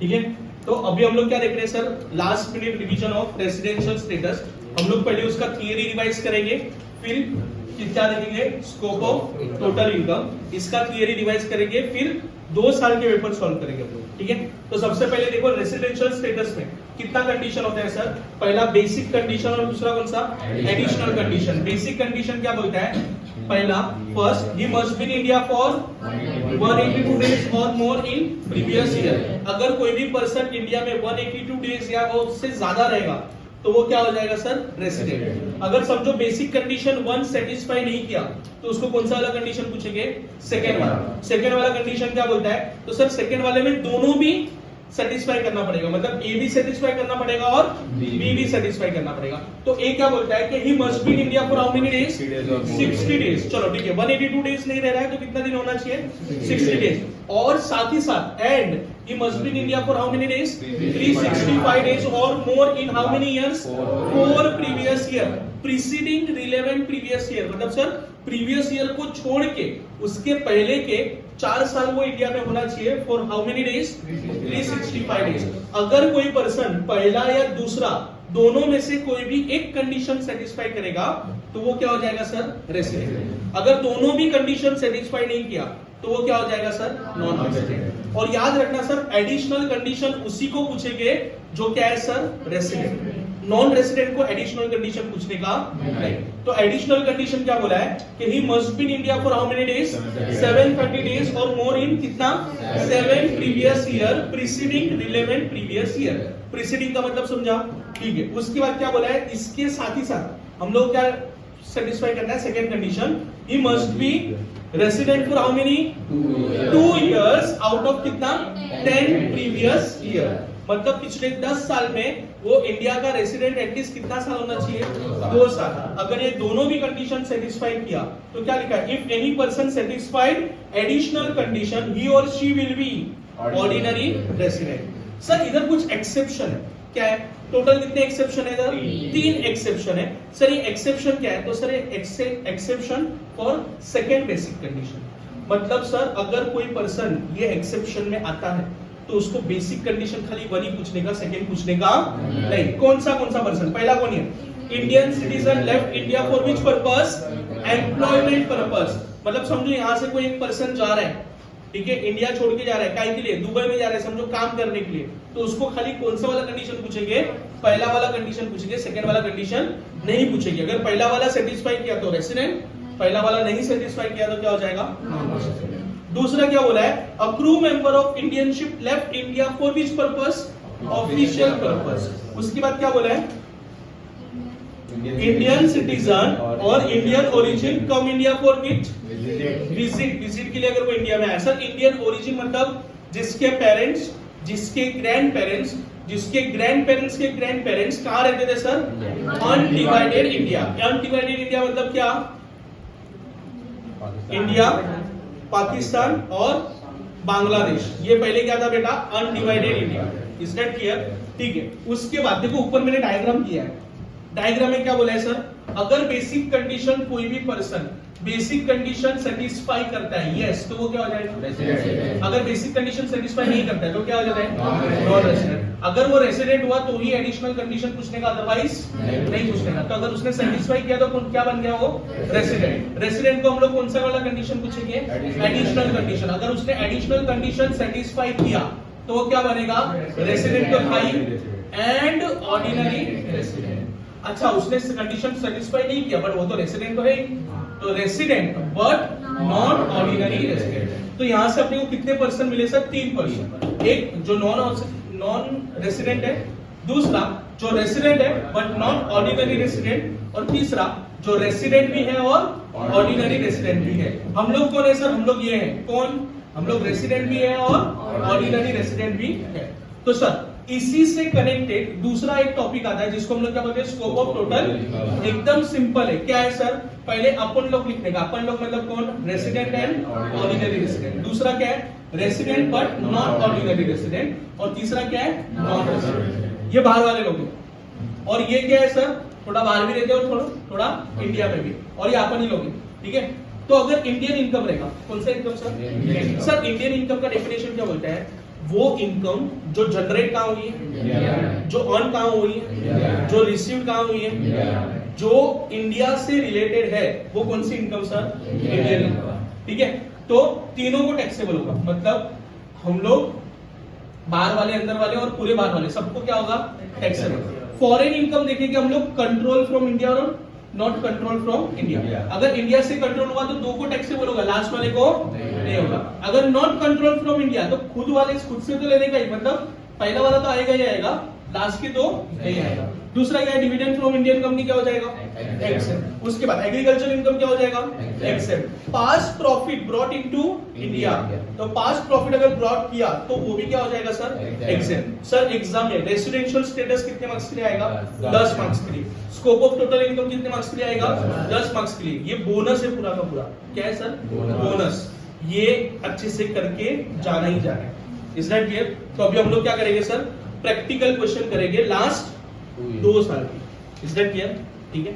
ठीक है। तो अभी हम लोग क्या देख रहे हैं sir, last minute revision of residential status. हम लोग पहले उसका थियरी रिवाइज करेंगे, फिर क्या देखेंगे, स्कोप ऑफ टोटल इनकम, इसका थियरी रिवाइज करेंगे, फिर 2 साल के पेपर सॉल्व करेंगे हम लोग। ठीक है। तो सबसे पहले देखो रेसिडेंशियल स्टेटस में कितना कंडीशन होता है सर, पहला बेसिक कंडीशन और दूसरा कौन सा, एडिशनल कंडीशन। बेसिक कंडीशन क्या बोलता है, पहला first he must be in India for 182 days और मोर इन प्रीवियस ईयर। अगर कोई भी पर्सन इंडिया में 182 डेज या उससे ज्यादा रहेगा तो वो क्या हो जाएगा सर, रेसिडेंट। अगर समझो बेसिक कंडीशन 1 सेटिस्फाई नहीं किया तो उसको कौन सा वाला कंडीशन पूछेंगे, सेकंड वाला। सेकंड वाला कंडीशन क्या बोलता है, तो सर सेकंड वाले में दोनों भी सेटिस्फाई करना पड़ेगा, मतलब ए भी सेटिस्फाई करना पड़ेगा और बी भी सेटिस्फाई करना पड़ेगा। तो ए क्या बोलता है कि he must be in India for how many days, 60 days. चलो ठीक है, 182 डेज नहीं रह रहा है तो कितना दिन होना चाहिए, 60 डेज। और साथ ही साथ and he must be in India for how many days, 365 days or more in how many years, 4 previous year preceding relevant previous year। मतलब सर प्रीवियस ईयर को छोड़ के उसके पहले के 4 साल वो इंडिया में होना चाहिए for how many days, 365 days. अगर कोई पर्सन पहला या दूसरा दोनों में से कोई भी एक कंडीशन सेटिस्फाई करेगा तो वो क्या हो जाएगा सर, रेसिडेंट। अगर दोनों भी कंडीशन सेटिस्फाई नहीं किया तो वो क्या हो जाएगा सर, नॉन रेसिडेंट। और याद रखना सर एडिशनल कंडीशन उसी को पूछेंगे जो क्या है सर, रेसिडेंट। नॉन रेसिडेंट को एडिशनल कंडीशन पूछने का नहीं। तो एडिशनल कंडीशन क्या बोला है कि he must be in India for how many days, 730 days और मोर इन कितना, 7 previous year preceding relevant previous year. Preceding का मतलब समझा, ठीक है। उसके बाद क्या बोला है, इसके साथ ही साथ हम लोग क्या सेटिस्फाई करना है, second condition he must be resident for how many, 2 years out of कितना, 10 प्रीवियस ईयर। मतलब पिछले 10 साल में वो इंडिया का रेसिडेंट एटलीस्ट कितना साल होना चाहिए, 2 साल। अगर ये दोनों भी कंडीशन सेटिस्फाई किया तो क्या लिखा है, if any person satisfied additional condition he और she will be ordinary resident. Sir इधर कुछ एक्सेप्शन है, क्या है, टोटल कितने एक्सेप्शन है इधर, 3 एक्सेप्शन है। सर ये एक्सेप्शन क्या है, तो सर ये exception for second basic condition. मतलब सर अगर कोई पर्सन ये एक्सेप्शन में आता है तो उसको बेसिक कंडीशन खाली 1 ही पूछने का, सेकंड पूछने का नहीं। कौन सा पर्सन, पहला कौन है, Indian citizen left India for which purpose, employment purpose. मतलब समझो यहाँ से कोई एक पर्सन जा रहा है, ठीक है, इंडिया छोड़ के जा रहा है, काय के लिए, दुबई में जा रहा है, समझो काम करने के लिए, तो उसको खाली कौन सा वाला कंडीशन पूछेंगे, पहला वाला कंडीशन पूछेंगे, सेकंड वाला कंडीशन नहीं पूछेंगे। अगर पहला वाला सेटिस्फाई किया तो रेसिडेंट, पहला वाला नहीं सेटिस्फाई किया तो क्या हो जाएगा, नॉन रेसिडेंट। दूसरा क्या बोला है, a crew member of Indian ship left India for which purpose, official purpose. उसके बाद क्या बोला है, इंडियन सिटीजन और Indian origin come India for which, visit के लिए अगर वो इंडिया में आया। सर इंडियन ओरिजिन मतलब जिसके पेरेंट्स, जिसके ग्रैंड पेरेंट्स, जिसके ग्रैंड पेरेंट्स के ग्रैंड पेरेंट्स कहां रहते थे sir, undivided India. Undivided India मतलब क्या, इंडिया, पाकिस्तान और बांग्लादेश। ये पहले क्या था बेटा, undivided India. Is that clear, ठीक है। उसके बाद देखो ऊपर मैंने डायग्राम किया है, डायग्राम में क्या बोला है सर, अगर बेसिक कंडीशन कोई भी पर्सन बेसिक कंडीशन सेटिस्फाई करता है, यस, तो वो क्या हो जाएगा, रेसिडेंट। अगर बेसिक कंडीशन सेटिस्फाई नहीं करता है तो क्या हो जाता है, नॉन रेसिडेंट। अगर वो रेसिडेंट हुआ तो ही एडिशनल कंडीशन पूछने का, अदरवाइज नहीं पूछने का। तो अगर उसने सेटिस्फाई किया तो क्या बन गया वो, रेसिडेंट। रेसिडेंट को हम लोग कौन सा वाला कंडीशन पूछेंगे, एडिशनल कंडीशन। अगर उसने एडिशनल कंडीशन सेटिस्फाई किया तो वो क्या बनेगा, रेसिडेंट तो भाई एंड ऑर्डिनरी रेसिडेंट। अच्छा उसने कंडीशन सेटिस्फाई नहीं किया बट वो तो रेसिडेंट तो है ही, तो resident but not ordinary resident. तो यहां से अपने को कितने पर्सन मिले सर, 3 पर्सन। एक जो नॉन रेसिडेंट है, दूसरा जो रेसिडेंट है बट नॉट ऑर्डिनरी रेसिडेंट, और तीसरा जो रेसिडेंट भी है और ऑर्डिनरी रेसिडेंट भी है। हम लोग कौन है सर, हम लोग ये हैं, कौन, हम लोग रेसिडेंट भी है और ऑर्डिनरी रेसिडेंट भी है। तो सर इसी से कनेक्टेड दूसरा एक टॉपिक आता है जिसको हम लोग क्या बोलते हैं, स्कोप ऑफ टोटल। एकदम सिंपल है, क्या है सर, पहले अपन लोग लिखने का, अपन लोग मतलब कौन, रेसिडेंट एंड ऑर्डिनरी रेसिडेंट। दूसरा क्या है, resident but not ordinary resident, और तीसरा क्या है, नॉन रेसिडेंट। ये बाहर वाले लोग हैं। और ये क्या है सर, थोड़ा बाहर भी रहते हैं और थोड़ा इंडिया में भी, और ये अपन ही लोग हैं, ठीक है। तो अगर इंडियन इनकम रहेगा, कौन सा income sir, sir Indian income का डेफिनेशन क्या बोलता है, वो इनकम जो जनरेट कहाँ हुई है, जो अर्न कहाँ हुई है, जो रिसीव कहाँ हुई है, जो इंडिया से रिलेटेड है, वो कौन सी इनकम सर? Indian income. ठीक है, तो तीनों को टैक्सेबल होगा, मतलब हम लोग बाहर वाले, अंदर वाले और पूरे बाहर वाले सबको क्या होगा? टैक्सेबल। फॉरेन इनकम देखेंगे हम लोग, कंट्रोल फ्रॉम इंडिया और नॉट कंट्रोल फ्रॉम इंडिया। अगर इंडिया से कंट्रोल हुआ तो दो को टैक्सेबल होगा, लास्ट वाले को नहीं होगा। अगर नॉट कंट्रोल फ्रॉम इंडिया तो खुद वाले खुद से तो लेने का ही, मतलब पहला वाला तो आएगा ही आएगा, लास्ट के तो नहीं आएगा। दूसरा क्या है? डिविडेंड फ्रॉम इंडियन कंपनी क्या हो जाएगा? एक्सेप्ट। उसके बाद एग्रीकल्चर इनकम क्या हो जाएगा? Except. Past profit brought into India, तो पास्ट प्रॉफिट अगर ब्रॉट किया तो वो भी क्या हो जाएगा सर? एक्सेप्ट। सर एग्जाम में रेसिडेंशियल स्टेटस कितने मार्क्स के लिए आएगा? 10 मार्क्स के लिए। स्कोप ऑफ टोटल इनकम कितने मार्क्स के लिए आएगा? 10 मार्क्स के लिए। ये बोनस है पूरा का पूरा। क्या है सर? बोनस। ये अच्छे से करके जाना ही जाना है। Is that clear? तो अभी हम लोग क्या करेंगे सर? प्रैक्टिकल क्वेश्चन करेंगे लास्ट 2 साल की। Is that clear? ठीक है।